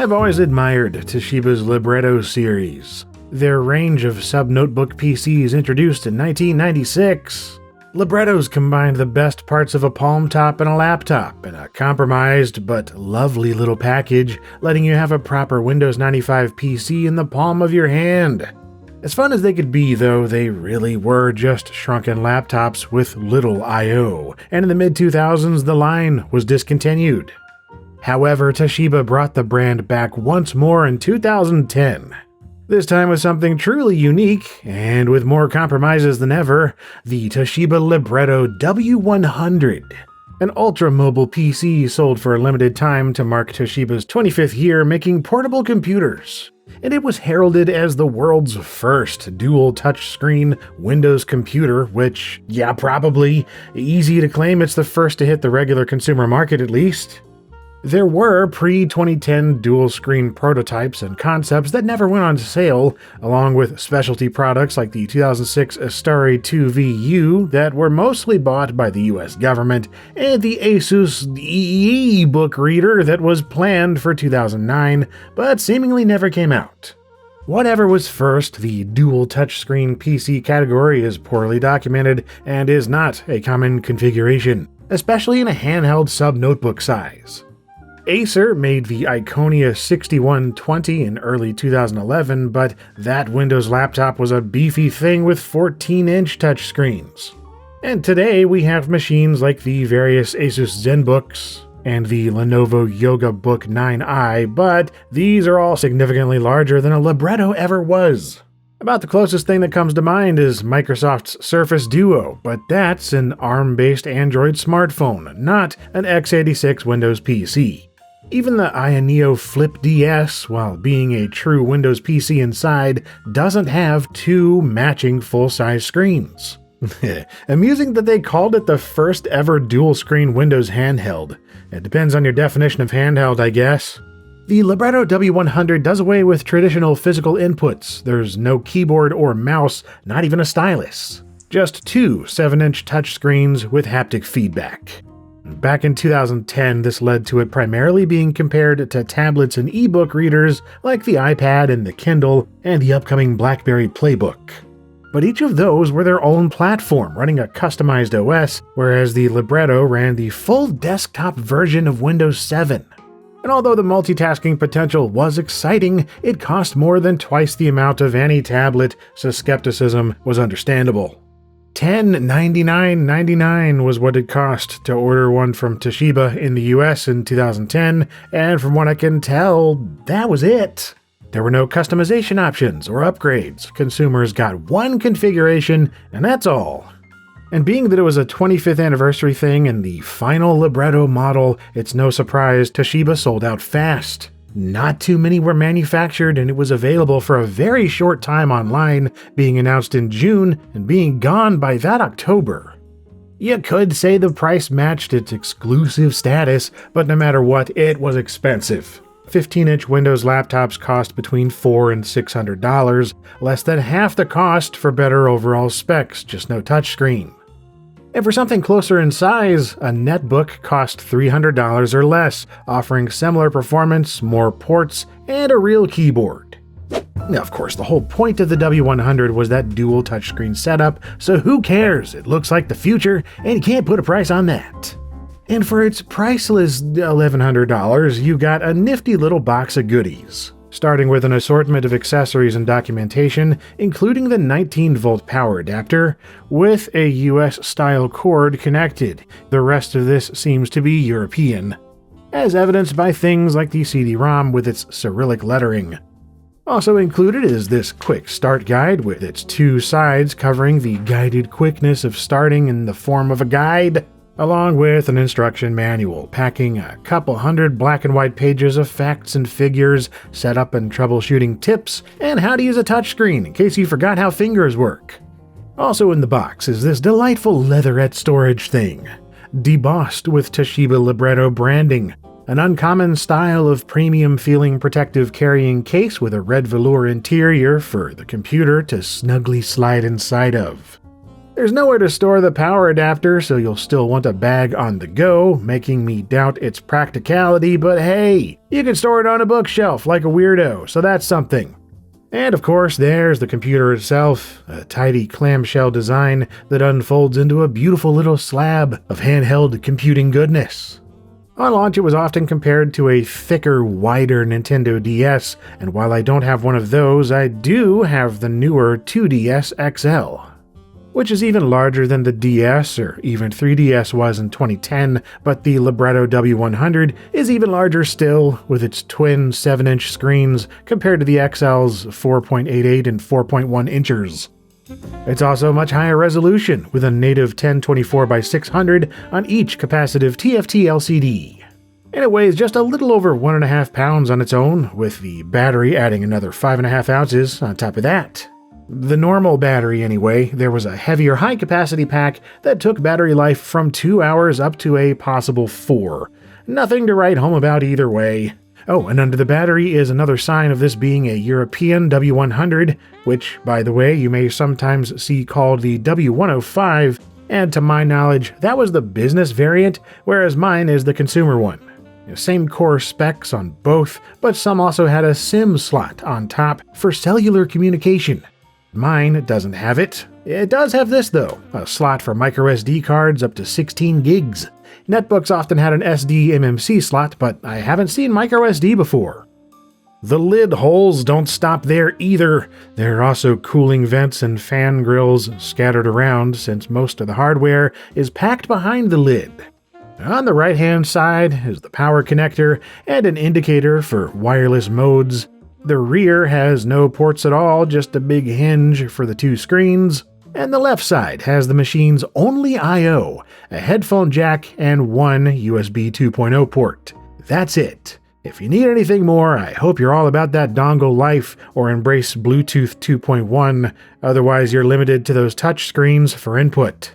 I've always admired Toshiba's Libretto series. Their range of sub-notebook PCs introduced in 1996. Librettos combined the best parts of a Palm Top and a laptop in a compromised but lovely little package, letting you have a proper Windows 95 PC in the palm of your hand. As fun as they could be, though, they really were just shrunken laptops with little I/O, and in the mid-2000s the line was discontinued. However, Toshiba brought the brand back once more in 2010. This time with something truly unique, and with more compromises than ever, the Toshiba Libretto W100. An ultra-mobile PC sold for a limited time to mark Toshiba's 25th year making portable computers. And it was heralded as the world's first dual touchscreen Windows computer, which, yeah, probably easy to claim it's the first to hit the regular consumer market at least. There were pre-2010 dual-screen prototypes and concepts that never went on sale, along with specialty products like the 2006 Astari 2VU that were mostly bought by the US government, and the Asus e-book reader that was planned for 2009, but seemingly never came out. Whatever was first, the dual touchscreen PC category is poorly documented and is not a common configuration, especially in a handheld sub-notebook size. Acer made the Iconia 6120 in early 2011, but that Windows laptop was a beefy thing with 14-inch touchscreens. And today we have machines like the various Asus ZenBooks and the Lenovo Yoga Book 9i, but these are all significantly larger than a Libretto ever was. About the closest thing that comes to mind is Microsoft's Surface Duo, but that's an ARM-based Android smartphone, not an x86 Windows PC. Even the Ayaneo Flip DS, while being a true Windows PC inside, doesn't have two matching full-size screens. Amusing that they called it the first ever dual-screen Windows handheld. It depends on your definition of handheld, I guess. The Libretto W100 does away with traditional physical inputs. There's no keyboard or mouse, not even a stylus. Just two 7-inch touchscreens with haptic feedback. Back in 2010, this led to it primarily being compared to tablets and ebook readers like the iPad and the Kindle and the upcoming BlackBerry Playbook. But each of those were their own platform, running a customized OS, whereas the Libretto ran the full desktop version of Windows 7. And although the multitasking potential was exciting, it cost more than twice the amount of any tablet, so skepticism was understandable. $1099.99 was what it cost to order one from Toshiba in the US in 2010, and from what I can tell, that was it. There were no customization options or upgrades. Consumers got one configuration, and that's all. And being that it was a 25th anniversary thing and the final Libretto model, it's no surprise Toshiba sold out fast. Not too many were manufactured, and it was available for a very short time online, being announced in June and being gone by that October. You could say the price matched its exclusive status, but no matter what, it was expensive. 15-inch Windows laptops cost between $400 and $600, less than half the cost for better overall specs, just no touchscreen. And for something closer in size, a netbook cost $300 or less, offering similar performance, more ports, and a real keyboard. Now, of course, the whole point of the W100 was that dual touchscreen setup, so who cares? It looks like the future, and you can't put a price on that. And for its priceless $1,100, you got a nifty little box of goodies. Starting with an assortment of accessories and documentation, including the 19-volt power adapter, with a US-style cord connected. The rest of this seems to be European, as evidenced by things like the CD-ROM with its Cyrillic lettering. Also included is this quick start guide with its two sides covering the guided quickness of starting in the form of a guide, along with an instruction manual packing a couple hundred black and white pages of facts and figures, setup and troubleshooting tips, and how to use a touchscreen in case you forgot how fingers work. Also in the box is this delightful leatherette storage thing, debossed with Toshiba Libretto branding, an uncommon style of premium-feeling protective carrying case with a red velour interior for the computer to snugly slide inside of. There's nowhere to store the power adapter, so you'll still want a bag on the go, making me doubt its practicality, but hey, you can store it on a bookshelf like a weirdo, so that's something. And of course, there's the computer itself, a tidy clamshell design that unfolds into a beautiful little slab of handheld computing goodness. On launch, it was often compared to a thicker, wider Nintendo DS, and while I don't have one of those, I do have the newer 2DS XL, which is even larger than the DS or even 3DS was in 2010, but the Libretto W100 is even larger still, with its twin 7-inch screens compared to the XL's 4.88 and 4.1 inches. It's also much higher resolution, with a native 1024 by 600 on each capacitive TFT LCD. And it weighs just a little over 1.5 pounds on its own, with the battery adding another 5.5 ounces on top of that. The normal battery anyway, there was a heavier high-capacity pack that took battery life from 2 hours up to a possible 4. Nothing to write home about either way. Oh, and under the battery is another sign of this being a European W100, which, by the way, you may sometimes see called the W105, and to my knowledge, that was the business variant, whereas mine is the consumer one. Same core specs on both, but some also had a SIM slot on top for cellular communication. Mine doesn't have it. It does have this though, a slot for microSD cards up to 16 gigs. Netbooks often had an SD MMC slot, but I haven't seen microSD before. The lid holes don't stop there either. There are also cooling vents and fan grills scattered around since most of the hardware is packed behind the lid. On the right-hand side is the power connector and an indicator for wireless modes. The rear has no ports at all, just a big hinge for the 2 screens. And the left side has the machine's only I/O, a headphone jack, and one USB 2.0 port. That's it. If you need anything more, I hope you're all about that dongle life or embrace Bluetooth 2.1, otherwise you're limited to those touch screens for input.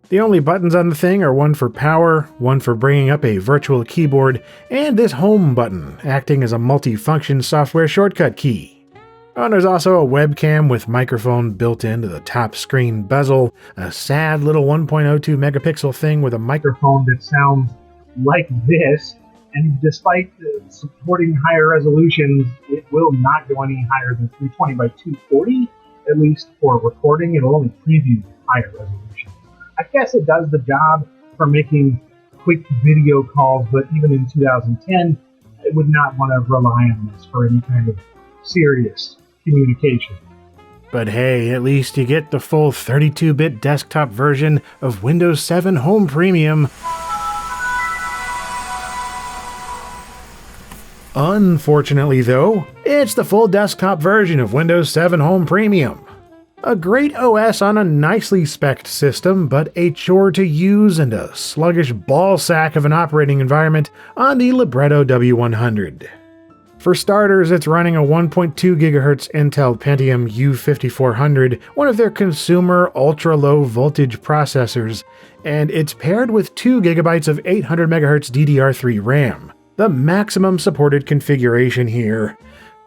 The only buttons on the thing are one for power, one for bringing up a virtual keyboard, and this home button, acting as a multi-function software shortcut key. Oh, and there's also a webcam with microphone built into the top screen bezel, a sad little 1.02 megapixel thing with a microphone that sounds like this, and despite supporting higher resolutions, it will not go any higher than 320 by 240, at least for recording. It'll only preview higher resolution. I guess it does the job for making quick video calls, but even in 2010, I would not want to rely on this for any kind of serious communication. But hey, at least you get the full 32-bit desktop version of Windows 7 Home Premium. Unfortunately though, it's the full desktop version of Windows 7 Home Premium. A great OS on a nicely spec'd system, but a chore to use and a sluggish ballsack of an operating environment on the Libretto W100. For starters, it's running a 1.2 GHz Intel Pentium U5400, one of their consumer ultra-low voltage processors, and it's paired with 2 GB of 800 MHz DDR3 RAM, the maximum supported configuration here.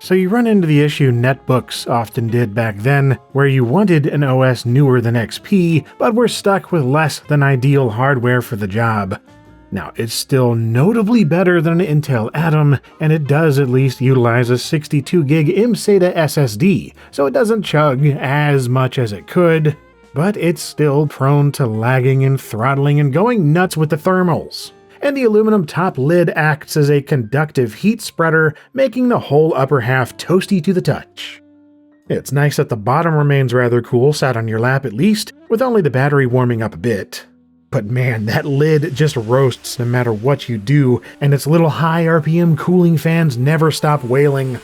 So you run into the issue netbooks often did back then, where you wanted an OS newer than XP, but were stuck with less than ideal hardware for the job. Now, it's still notably better than an Intel Atom, and it does at least utilize a 62 gig mSATA SSD, so it doesn't chug as much as it could, but it's still prone to lagging and throttling and going nuts with the thermals. And the aluminum top lid acts as a conductive heat spreader, making the whole upper half toasty to the touch. It's nice that the bottom remains rather cool, sat on your lap at least, with only the battery warming up a bit. But man, that lid just roasts no matter what you do, and its little high RPM cooling fans never stop wailing.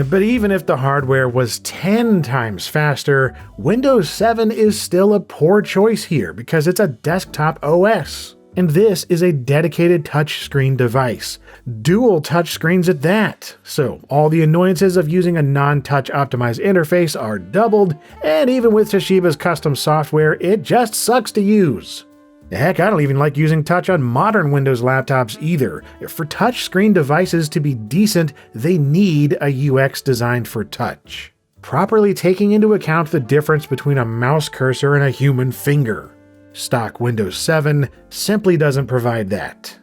But even if the hardware was 10 times faster, Windows 7 is still a poor choice here because it's a desktop OS. And this is a dedicated touchscreen device. Dual touchscreens at that. So all the annoyances of using a non-touch optimized interface are doubled, and even with Toshiba's custom software, it just sucks to use. Heck, I don't even like using touch on modern Windows laptops either. For touchscreen devices to be decent, they need a UX designed for touch, properly taking into account the difference between a mouse cursor and a human finger. Stock Windows 7 simply doesn't provide that.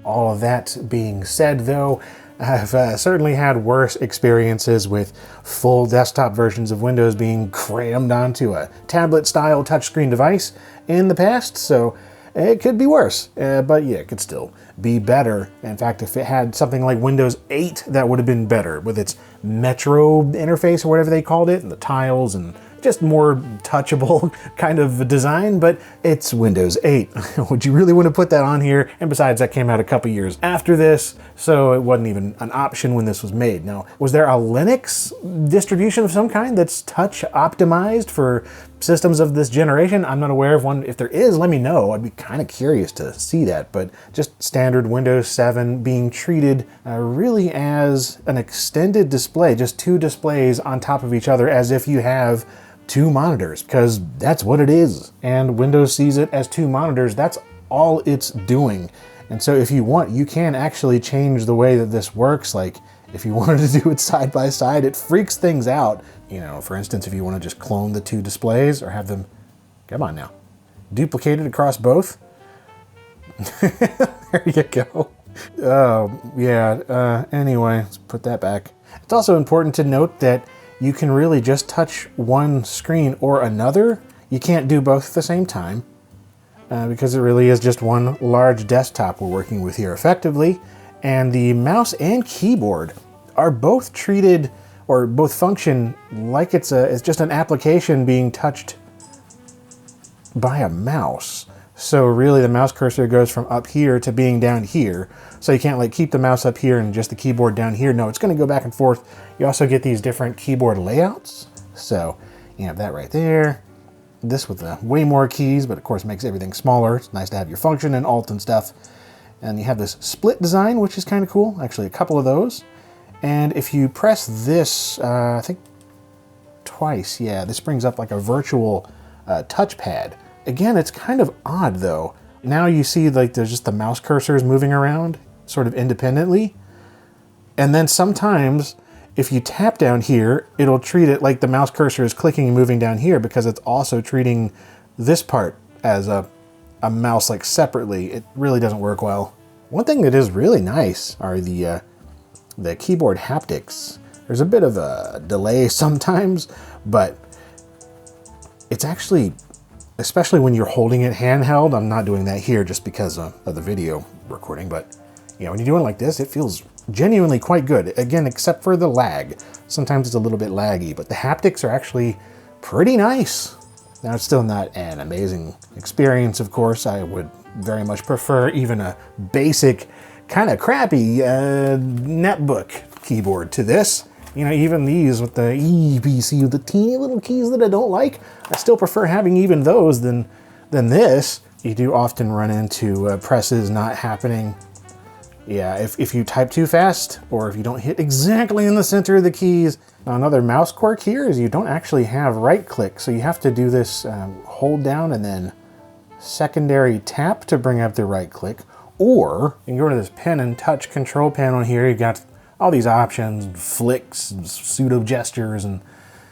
All of that being said, though, I've certainly had worse experiences with full desktop versions of Windows being crammed onto a tablet-style touchscreen device in the past, so it could be worse. But yeah, it could still be better. In fact, if it had something like Windows 8, that would have been better, with its Metro interface or whatever they called it, and the tiles and just more touchable kind of design, but it's Windows 8. Would you really want to put that on here? And besides, that came out a couple years after this, so it wasn't even an option when this was made. Now, was there a Linux distribution of some kind that's touch optimized for systems of this generation? I'm not aware of one. If there is, let me know. I'd be kind of curious to see that, but just standard Windows 7 being treated really as an extended display, just two displays on top of each other as if you have two monitors, because that's what it is. And Windows sees it as two monitors. That's all it's doing. And so if you want, you can actually change the way that this works. Like if you wanted to do it side by side, it freaks things out. You know, for instance, if you want to just clone the two displays or have them, come on now, duplicated across both. There you go. Oh, yeah. Anyway, let's put that back. It's also important to note that you can really just touch one screen or another. You can't do both at the same time because it really is just one large desktop we're working with here effectively. And the mouse and keyboard are both treated, or both function like it's just an application being touched by a mouse. So really the mouse cursor goes from up here to being down here. So you can't like keep the mouse up here and just the keyboard down here. No, it's going to go back and forth. You also get these different keyboard layouts. So you have that right there. This with way more keys, but of course makes everything smaller. It's nice to have your function and alt and stuff. And you have this split design, which is kind of cool. Actually, a couple of those. And if you press this, I think twice, yeah, this brings up like a virtual touchpad. Again, it's kind of odd though. Now you see like there's just the mouse cursors moving around sort of independently. And then sometimes if you tap down here, it'll treat it like the mouse cursor is clicking and moving down here because it's also treating this part as a mouse like separately. It really doesn't work well. One thing that is really nice are the keyboard haptics. There's a bit of a delay sometimes, but it's actually, especially when you're holding it handheld, I'm not doing that here just because of the video recording, but you know, when you're doing it like this, it feels genuinely quite good. Again, except for the lag. Sometimes it's a little bit laggy, but the haptics are actually pretty nice. Now, it's still not an amazing experience, of course. I would very much prefer even a basic, kind of crappy netbook keyboard to this. You know, even these with the EPC, with the teeny little keys that I don't like, I still prefer having even those than this. You do often run into presses not happening. Yeah, if you type too fast, or if you don't hit exactly in the center of the keys. Now, another mouse quirk here is you don't actually have right click, so you have to do this hold down and then secondary tap to bring up the right click. Or you can go to this pen and touch control panel here. You've got all these options, flicks, pseudo gestures, and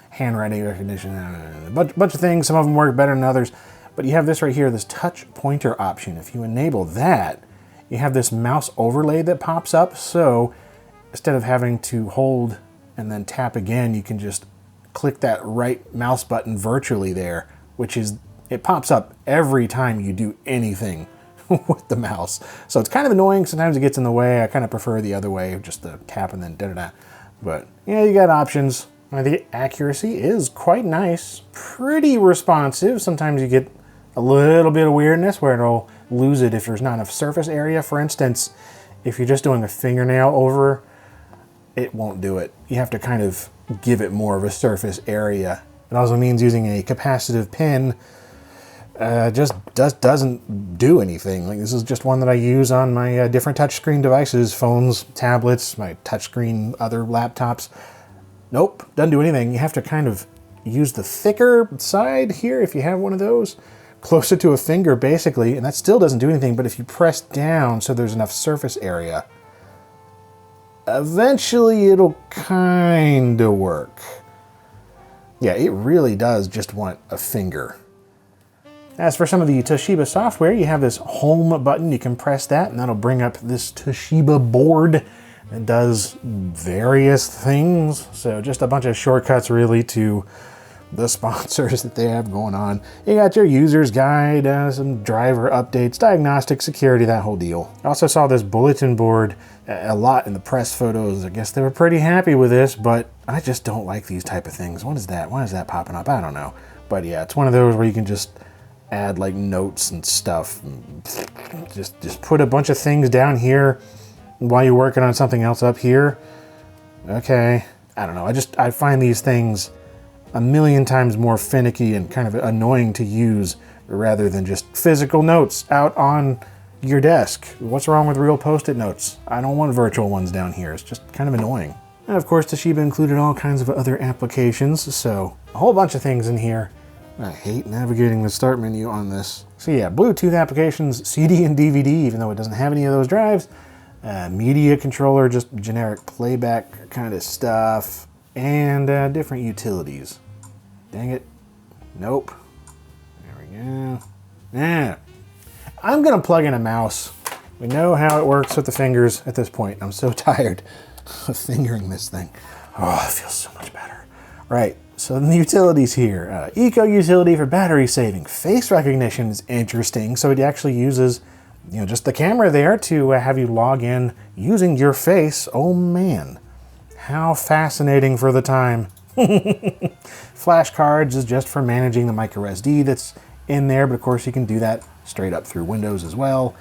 handwriting recognition, a bunch of things. Some of them work better than others, but you have this right here, this touch pointer option. If you enable that, you have this mouse overlay that pops up. So instead of having to hold and then tap again, you can just click that right mouse button virtually there, which is, it pops up every time you do anything with the mouse. So it's kind of annoying. Sometimes it gets in the way. I kind of prefer the other way, just the tap and then da-da-da. But yeah, you got options. The accuracy is quite nice, pretty responsive. Sometimes you get a little bit of weirdness where it'll lose it if there's not enough surface area. For instance, if you're just doing a fingernail over, it won't do it. You have to kind of give it more of a surface area. It also means using a capacitive pen just doesn't do anything. Like, this is just one that I use on my different touchscreen devices, phones, tablets, my touchscreen other laptops. Nope, doesn't do anything. You have to kind of use the thicker side here if you have one of those. closer to a finger basically, and that still doesn't do anything, but if you press down so there's enough surface area, eventually it'll kind of work. Yeah, it really does just want a finger. As for some of the Toshiba software, you have this home button. You can press that and that'll bring up this Toshiba board. It does various things. So just a bunch of shortcuts really to the sponsors that they have going on. You got your user's guide, some driver updates, diagnostic, security, that whole deal. I also saw this bulletin board a lot in the press photos. I guess they were pretty happy with this, but I just don't like these type of things. What is that? Why is that popping up? I don't know. But yeah, it's one of those where you can just add like notes and stuff. Just put a bunch of things down here while you're working on something else up here. Okay. I don't know. I find these things a million times more finicky and kind of annoying to use rather than just physical notes out on your desk. What's wrong with real Post-it notes? I don't want virtual ones down here. It's just kind of annoying. And of course, Toshiba included all kinds of other applications, so a whole bunch of things in here. I hate navigating the start menu on this. So yeah, Bluetooth applications, CD and DVD, even though it doesn't have any of those drives. Media controller, just generic playback kind of stuff. And different utilities. Dang it. Nope. There we go. Yeah. I'm gonna plug in a mouse. We know how it works with the fingers at this point. I'm so tired of fingering this thing. Oh, it feels so much better. Right, so the utilities here. Eco utility for battery saving. Face recognition is interesting. So it actually uses, just the camera there to have you log in using your face. Oh man, how fascinating for the time. Flashcards is just for managing the micro SD that's in there, but of course you can do that straight up through Windows as well.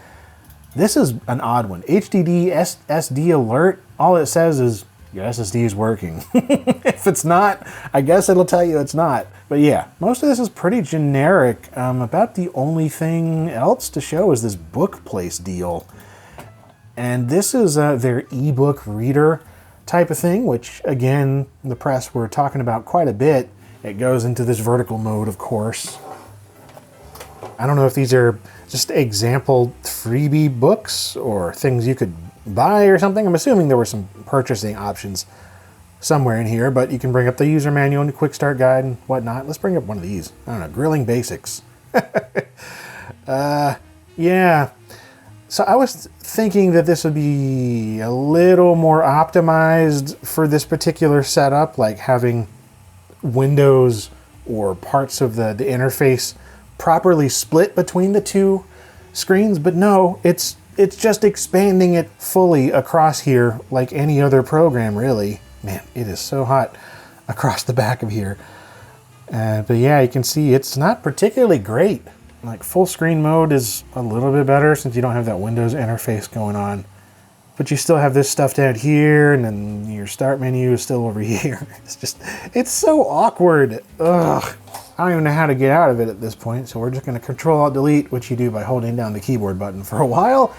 This is an odd one. HDD SSD alert. All it says is your SSD is working. If it's not, I guess it'll tell you it's not. But yeah, most of this is pretty generic. About the only thing else to show is this BookPlace deal. And this is their ebook reader type of thing, which again, the press were talking about quite a bit. It goes into this vertical mode, of course. I don't know if these are just example freebie books or things you could buy or something. I'm assuming there were some purchasing options somewhere in here, but you can bring up the user manual and the quick start guide and whatnot. Let's bring up one of these. I don't know, Grilling Basics. Yeah. So I was thinking that this would be a little more optimized for this particular setup, like having windows or parts of the interface properly split between the two screens, but no, it's just expanding it fully across here like any other program, really. Man, it is so hot across the back of here. But yeah, you can see it's not particularly great. Like full screen mode is a little bit better since you don't have that Windows interface going on. But you still have this stuff down here, and then your start menu is still over here. It's so awkward. Ugh. I don't even know how to get out of it at this point, so we're just going to Control-Alt-Delete, which you do by holding down the keyboard button for a while,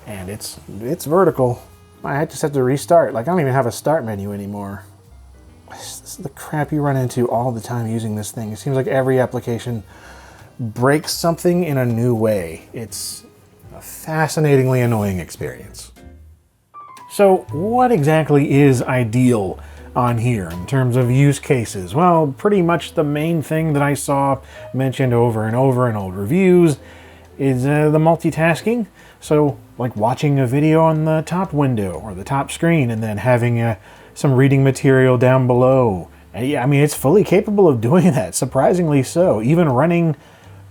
and it's vertical. I just have to restart. Like, I don't even have a start menu anymore. This is the crap you run into all the time using this thing. It seems like every application breaks something in a new way. It's a fascinatingly annoying experience. So what exactly is ideal on here in terms of use cases? Well, pretty much the main thing that I saw mentioned over and over in old reviews is the multitasking. So like watching a video on the top window or the top screen and then having some reading material down below. And yeah, I mean, it's fully capable of doing that, surprisingly so. Even running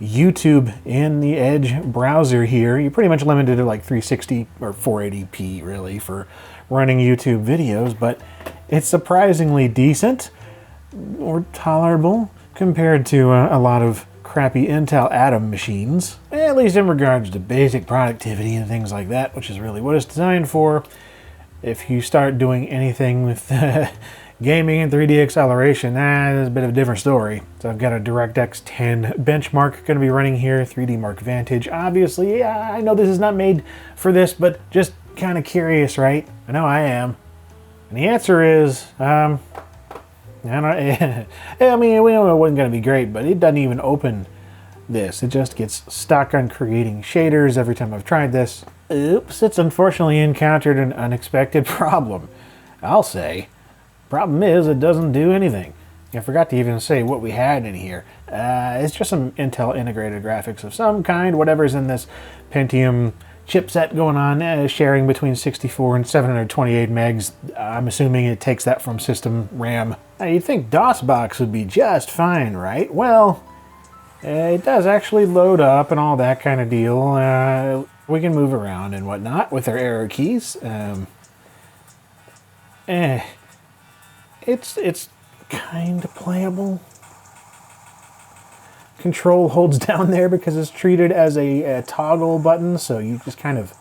YouTube in the Edge browser here, you're pretty much limited to like 360 or 480p really for running YouTube videos, but it's surprisingly decent or tolerable compared to a lot of crappy Intel Atom machines, at least in regards to basic productivity and things like that, which is really what it's designed for. If you start doing anything with gaming and 3D acceleration, that's a bit of a different story. So I've got a DirectX 10 benchmark going to be running here, 3D Mark Vantage. Obviously, yeah, I know this is not made for this, but just kind of curious, right? I know I am. And the answer is, I mean, we know it wasn't going to be great, but it doesn't even open this. It just gets stuck on creating shaders every time I've tried this. Oops, it's unfortunately encountered an unexpected problem. I'll say. Problem is, it doesn't do anything. I forgot to even say what we had in here. It's just some Intel integrated graphics of some kind, whatever's in this Pentium chipset going on, sharing between 64 and 728 megs. I'm assuming it takes that from system RAM. Now, you'd think DOSBox would be just fine, right? Well, it does actually load up and all that kind of deal. We can move around and whatnot with our arrow keys. It's kind of playable. Control holds down there because it's treated as a toggle button, so you just kind of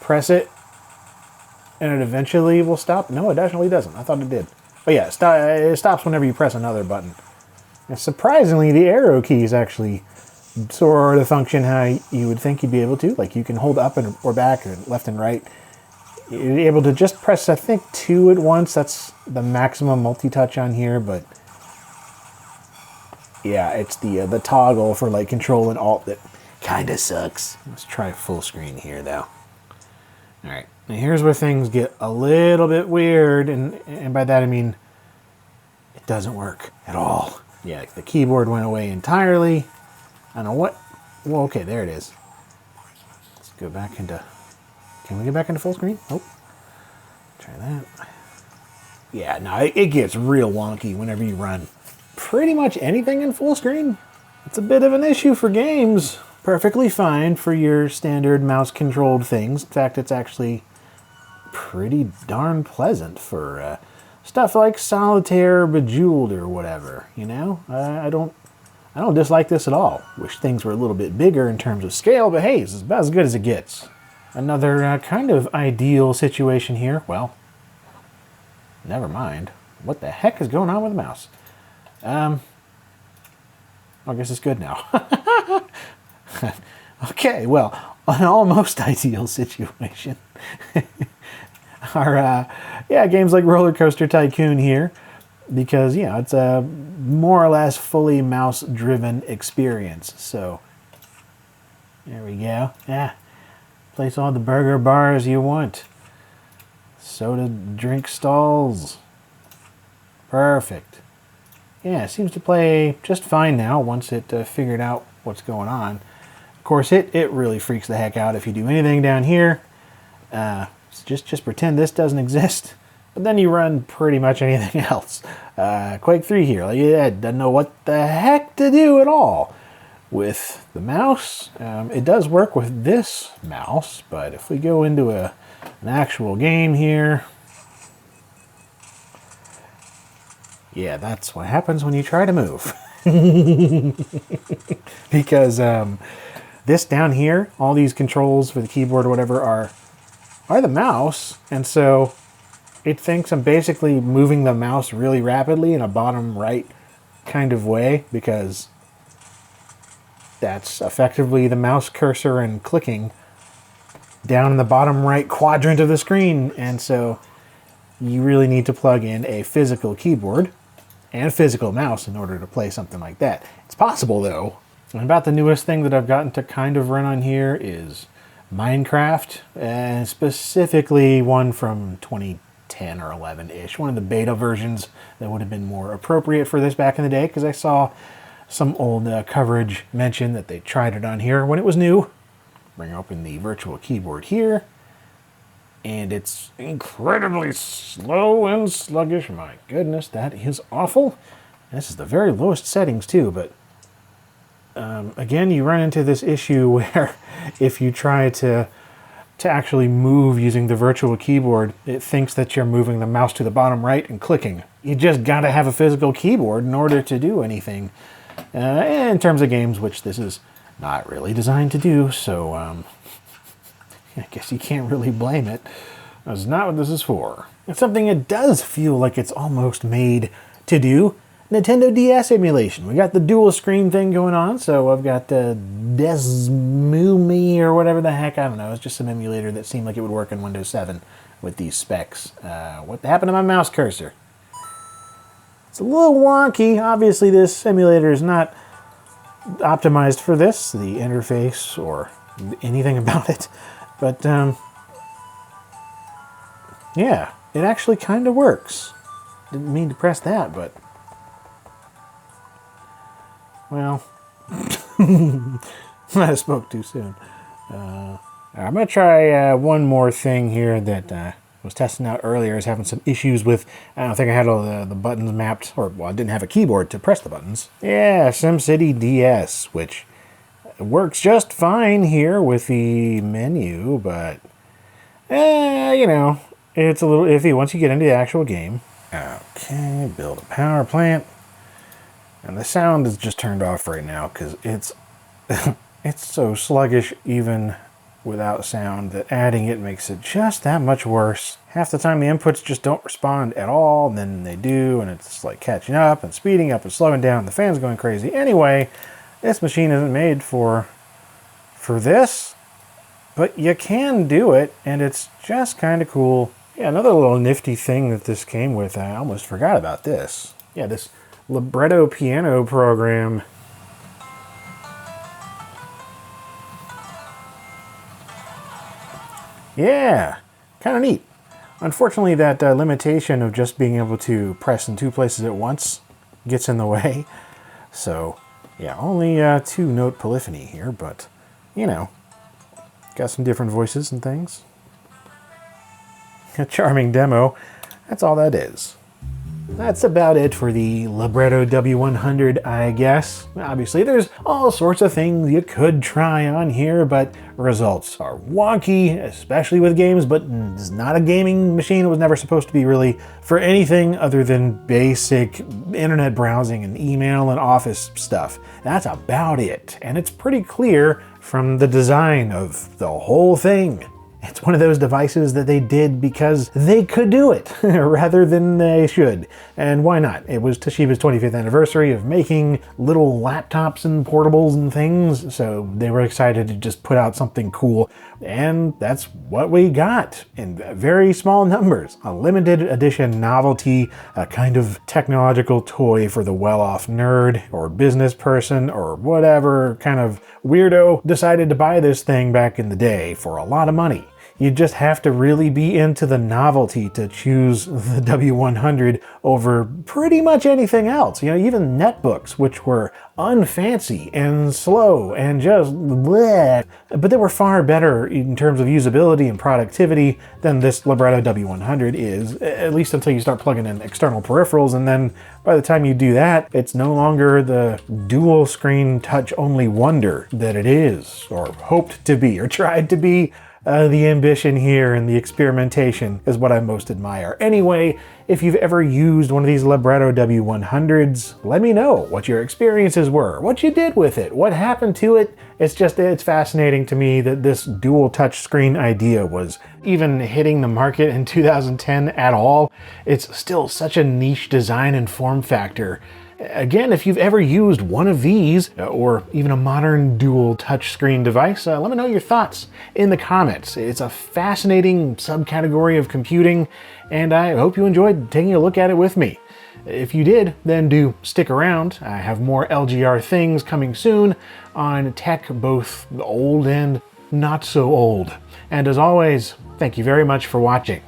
press it and it eventually will stop. No, it actually doesn't. I thought it did. But yeah, it stops whenever you press another button. And surprisingly, the arrow keys actually sort of function how you would think you'd be able to. Like you can hold up or back or left and right. You're able to just press, I think, 2 at once. That's the maximum multi-touch on here, but yeah, it's the toggle for like Control and Alt that kind of sucks. Let's try full screen here, though. All right, now here's where things get a little bit weird, and by that I mean it doesn't work at all. Yeah, the keyboard went away entirely. I don't know what. Well, okay, there it is. Let's go back into. Can we get back into full screen? Oh, try that. Yeah, no, it gets real wonky whenever you run pretty much anything in full screen. It's a bit of an issue for games. Perfectly fine for your standard mouse-controlled things. In fact, it's actually pretty darn pleasant for stuff like Solitaire, Bejeweled, or whatever. You know, I don't dislike this at all. Wish things were a little bit bigger in terms of scale, but hey, it's about as good as it gets. Another kind of ideal situation here. Well, never mind. What the heck is going on with the mouse? I guess it's good now. Okay, well, an almost ideal situation are, games like Roller Coaster Tycoon here, because, it's a more or less fully mouse-driven experience. So, there we go. Yeah. Place all the burger bars you want. Soda drink stalls. Perfect. Yeah, it seems to play just fine now once it figured out what's going on. Of course, it really freaks the heck out if you do anything down here. Just pretend this doesn't exist. But then you run pretty much anything else. Quake 3 here. Like, it doesn't know what the heck to do at all. With the mouse, it does work with this mouse, but if we go into an actual game here, yeah, that's what happens when you try to move. Because this down here, all these controls for the keyboard or whatever are the mouse, and so it thinks I'm basically moving the mouse really rapidly in a bottom right kind of way, because that's effectively the mouse cursor and clicking down in the bottom right quadrant of the screen. And so you really need to plug in a physical keyboard and physical mouse in order to play something like that. It's possible, though. And about the newest thing that I've gotten to kind of run on here is Minecraft, and specifically one from 2010 or 11-ish, one of the beta versions that would have been more appropriate for this back in the day, because I saw some old coverage mention that they tried it on here when it was new. Bring open the virtual keyboard here, and it's incredibly slow and sluggish. My goodness, that is awful. And this is the very lowest settings too, but again, you run into this issue where if you try to actually move using the virtual keyboard, it thinks that you're moving the mouse to the bottom right and clicking. You just gotta have a physical keyboard in order to do anything. In terms of games, which this is not really designed to do, so I guess you can't really blame it. That's not what this is for. It's something it does feel like it's almost made to do. Nintendo DS emulation. We got the dual screen thing going on, so I've got Desmumi or whatever the heck, I don't know. It's just some emulator that seemed like it would work in Windows 7 with these specs. What happened to my mouse cursor? It's a little wonky. Obviously, this emulator is not optimized for this, the interface or anything about it. But yeah, it actually kind of works. Didn't mean to press that, but well, might have spoke too soon. I'm gonna try one more thing here that I was testing out earlier. I was having some issues with, I don't think I had all the buttons mapped, or well, I didn't have a keyboard to press the buttons. Yeah, SimCity DS, which works just fine here with the menu, but you know, it's a little iffy once you get into the actual game. Okay, build a power plant. And the sound is just turned off right now because it's it's so sluggish even without sound that adding it makes it just that much worse. Half the time the inputs just don't respond at all, and then they do, and it's like catching up and speeding up and slowing down. The fan's going crazy. Anyway, this machine isn't made for this, but you can do it, and it's just kind of cool. Yeah, another little nifty thing that this came with, I almost forgot about this. Yeah, this libretto piano program. Yeah, kind of neat. Unfortunately, that limitation of just being able to press in two places at once gets in the way. So, yeah, only two-note polyphony here, but, you know, got some different voices and things. A charming demo. That's all that is. That's about it for the Libretto W100, I guess. Obviously, there's all sorts of things you could try on here, but results are wonky, especially with games, but it's not a gaming machine. It was never supposed to be really for anything other than basic internet browsing and email and office stuff. That's about it, and it's pretty clear from the design of the whole thing. It's one of those devices that they did because they could do it, rather than they should. And why not? It was Toshiba's 25th anniversary of making little laptops and portables and things, so they were excited to just put out something cool. And that's what we got, in very small numbers. A limited edition novelty, a kind of technological toy for the well-off nerd, or business person, or whatever kind of weirdo decided to buy this thing back in the day for a lot of money. You just have to really be into the novelty to choose the W100 over pretty much anything else. You know, even netbooks, which were unfancy and slow and just bleh, but they were far better in terms of usability and productivity than this Libretto W100 is, at least until you start plugging in external peripherals, and then by the time you do that, it's no longer the dual screen touch only wonder that it is, or hoped to be, or tried to be. The ambition here and the experimentation is what I most admire. Anyway, if you've ever used one of these Libretto W100s, let me know what your experiences were, what you did with it, what happened to it. It's fascinating to me that this dual touchscreen idea was even hitting the market in 2010 at all. It's still such a niche design and form factor. Again, if you've ever used one of these, or even a modern dual touchscreen device, let me know your thoughts in the comments. It's a fascinating subcategory of computing, and I hope you enjoyed taking a look at it with me. If you did, then do stick around. I have more LGR things coming soon on tech, both old and not so old. And as always, thank you very much for watching.